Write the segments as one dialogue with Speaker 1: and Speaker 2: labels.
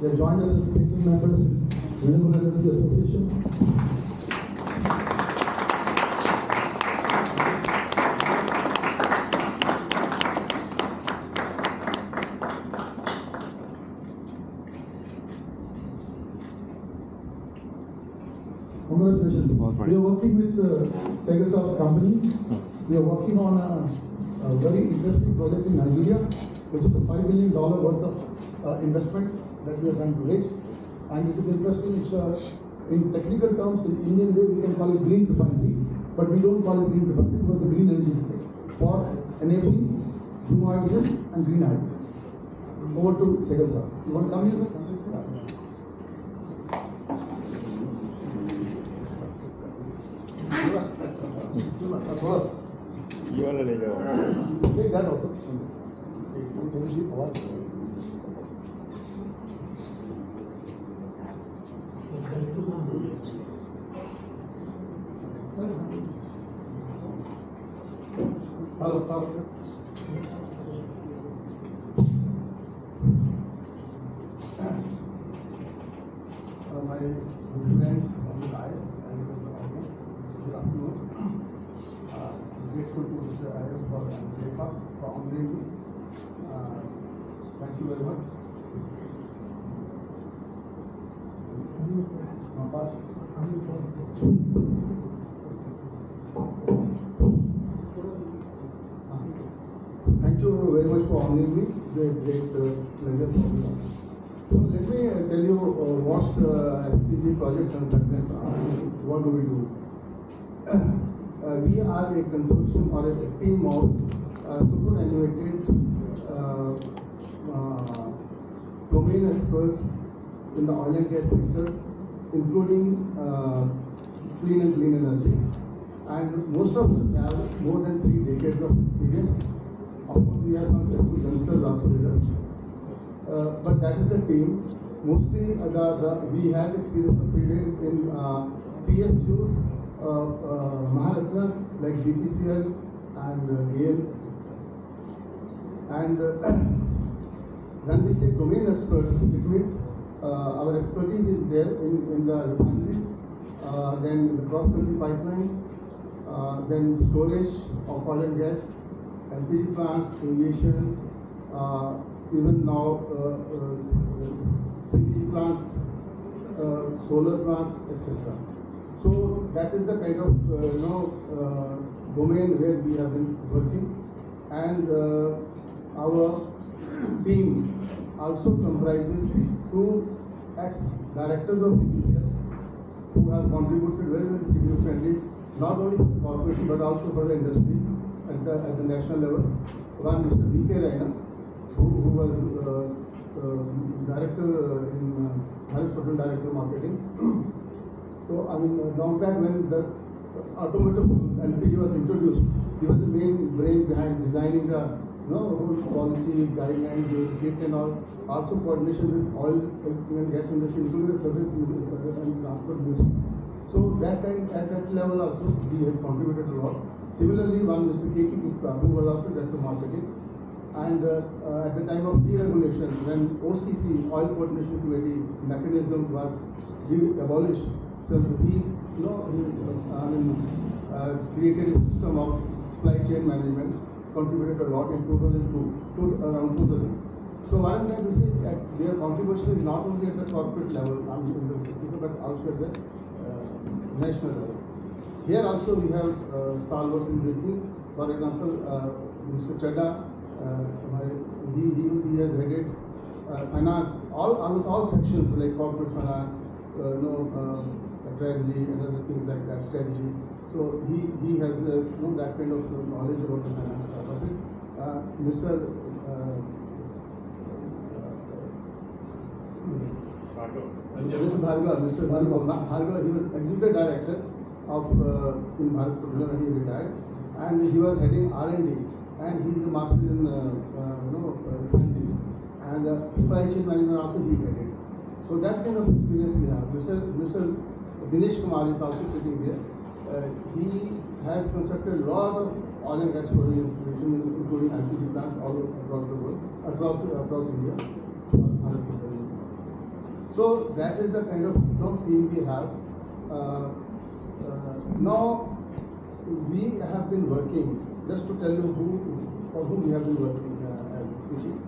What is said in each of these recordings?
Speaker 1: They joined us as patron members in Renewable Energy Association. Congratulations. We are working with Segasav's company. We are working on a very interesting project in Nigeria, which is a $5 million worth of investment that we are trying to raise. And it is interesting, it's in technical terms, in Indian way, we can call it green refinery, but we don't call it green refinery because the green energy for enabling blue hydrogen and green hydrogen. Over to Segasav. You want to come here?
Speaker 2: You want to
Speaker 1: Take that also. Hello. My friends, guys, and the audience, good afternoon. Grateful to Mr. Ayers for honoring me. Thank you very much. Thank you very much for honoring me. Great pleasure for me. So let me tell you what's SPG project consultants are. What do we do? We are a consortium or a team of superannuated domain experts in the oil and gas sector, including clean and green energy. And most of us have more than 3 decades of experience. Of course, we have some youngsters also with us. But that is the team. Mostly, we had experience of trading in PSUs, Maharatnas like BPCL and GAIL. And when we say domain experts, it means our expertise is there in the refineries, then the cross-country pipelines, then storage of oil and gas, LPG plants, aviation, even now CNG plants, solar plants, etc. So that is the kind of domain where we have been working, and our team also comprises 2 ex-directors of BPCL who have contributed very significantly, not only for the corporation but also for the industry at the national level. One, Mr. V.K. Raina, who was director in Vice President Director of Marketing. So, I mean, long back when the automotive LPG was introduced, he was the main brain behind designing the whole policy, guidelines, kit and all. Also coordination with oil and gas industry, including the service and transport industry. So at that level also he has contributed a lot. Similarly, one Mr. K.K. Gupta, who was also director of marketing, and at the time of deregulation, when OCC, Oil Coordination Committee mechanism was abolished, so he created a system of supply chain management, contributed a lot in 2002, around 2000. So what I'm trying to say is that their contribution is not only at the corporate level, but also at the national level. Here also we have stalwarts in this thing. For example, Mr. Chadda, he has headed finance, almost all sections like corporate finance, treasury and other things like that, strategy. So he has that kind of knowledge about the finance part of it. Mr. Bhargava, he was executive director of in Bharat Petroleum when he retired, and he was heading R&D, and he is a master in refineries, and supply chain management also he headed. So that kind of experience we have. Mr. Dinesh Kumar is also sitting there. He has constructed a lot of oil and gas storage installations, including LPG plants all across the world, across India. So that is the kind of theme we have. Now we have been working, just to tell you for whom we have been working as speaking.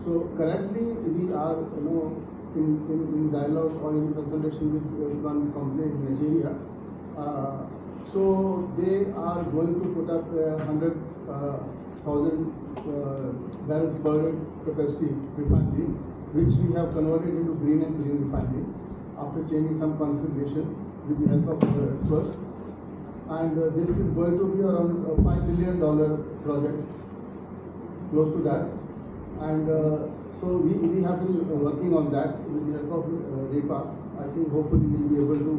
Speaker 1: So currently we are in dialogue or in consultation with one company in Nigeria. So they are going to put up 100,000 barrels per day capacity refinery, which we have converted into green and clean refinery after changing some configuration with the help of experts. And this is going to be around a $5 billion project, close to that. And so we have been working on that with the help of REPA. I think hopefully we will be able to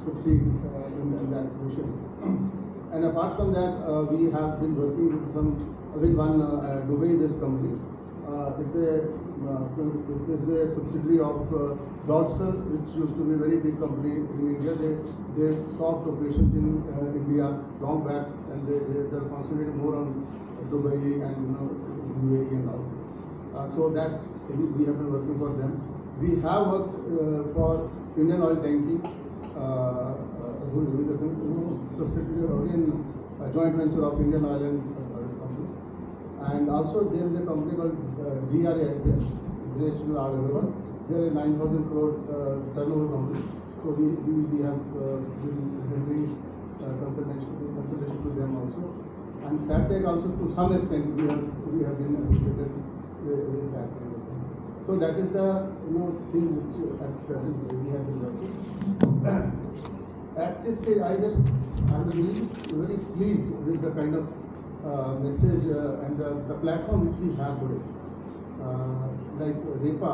Speaker 1: succeed in that mission. And apart from that, we have been working with one Dubai-based company. It is a subsidiary of Broadsell, which used to be a very big company in India. They stopped operations in India long back, and they concentrated more on Dubai and UAE and all. So that we have been working for them. We have worked for Indian Oil Tanking, subsidiary in a joint venture of Indian Oil and company. And also there is a company called DRA, they are a 9,000 crore turnover company. So we have been doing consultation to them also. And FATEC also, to some extent, we have been associated with that kind of thing. So that is the thing which at present we have been working. At this stage, I am really very pleased with the kind of message and the platform which we have today. Like REPA.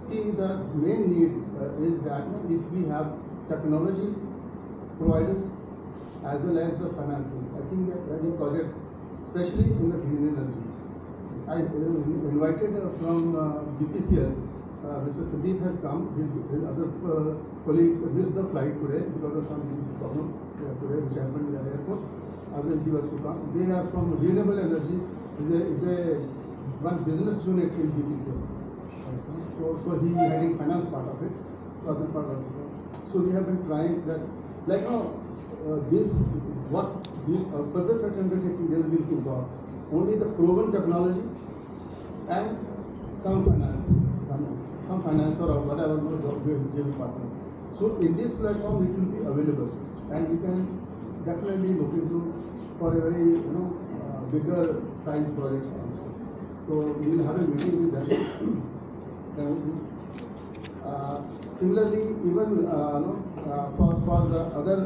Speaker 1: See, the main need is that if we have technology providers as well as the finances. I think that any project, especially in the green energy. I invited from BPCL, Mr. Sandeep has come, his other colleague missed the flight today because of some problem today which happened in the airport. Otherwise he was to come. They are from renewable energy, is a one business unit in BPCL. So he is heading finance part of it, other part of it. So we have been trying that, like what the purpose at undertaking they will be looking for only the proven technology and some finance or whatever JV partner. So in this platform it will be available, and we can definitely look into for a very bigger size projects also. So we will have a meeting with them. Similarly, even for the other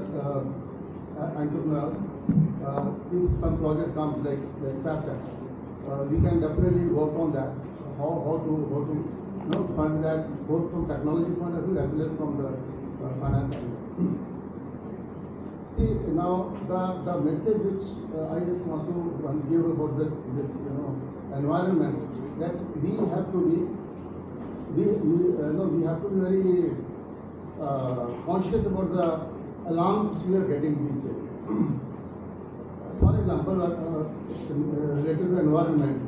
Speaker 1: entrepreneurs, if some project comes like FATEC, we can definitely work on that. How to fund that both from technology point of view as well as from the finance side. See, now the message which I just want to give about this environment, that we have to be very conscious about the alarms which we are getting these days. For example, related to environment,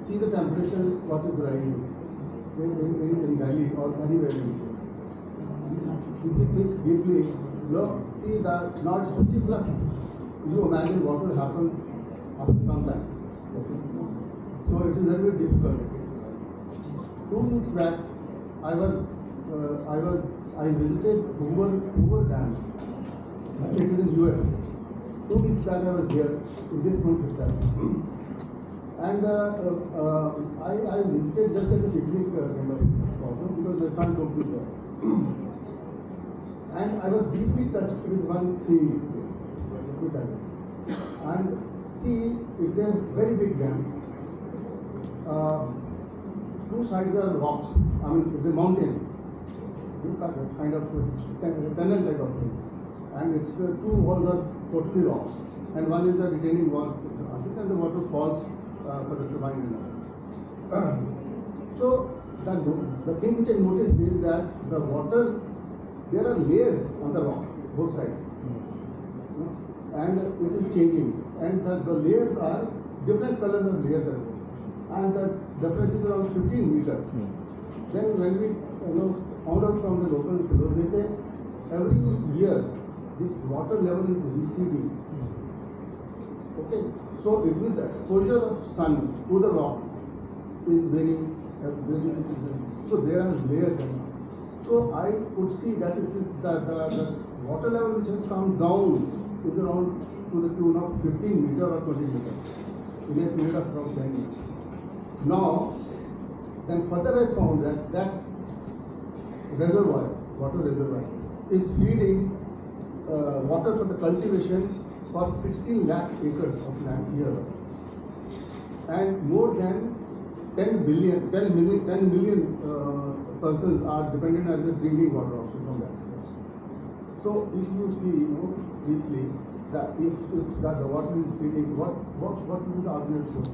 Speaker 1: see the temperature what is rising in Delhi or anywhere in India. If you think deeply, see that now it's 50 plus. You imagine what will happen after some time. So it is very difficult. 2 weeks back, I visited Hoover Dam. It is in US. 2 weeks back I was here in this month itself. And I visited just as a picnic kind of problem because my son took me there. And I was deeply touched with one scene. And see, it's a very big dam. Two sides are rocks. I mean, it's a mountain. Kind of tunnel type of thing. And its two walls are totally rocks. And one is a retaining wall, and the water falls for the turbine. So the thing which I noticed is that the water, there are layers on the rock, both sides. And it is changing. And the layers are different colors of layers. And the difference is around 15 meters. Then when we found out from the local fellows, they say every year this water level is receding. Okay, so it means the exposure of sun to the rock is very so there are layers. So I could see that it is the water level which has come down is around to the tune of 15 meter or 20 meter in a period of around 10 years. Now, then further I found that reservoir, water reservoir, is feeding water for the cultivation for 16 lakh acres of land here, and more than 10 million persons are dependent as a drinking water also from that source. So if you see deeply that if the water is feeding, what will be the alternate source?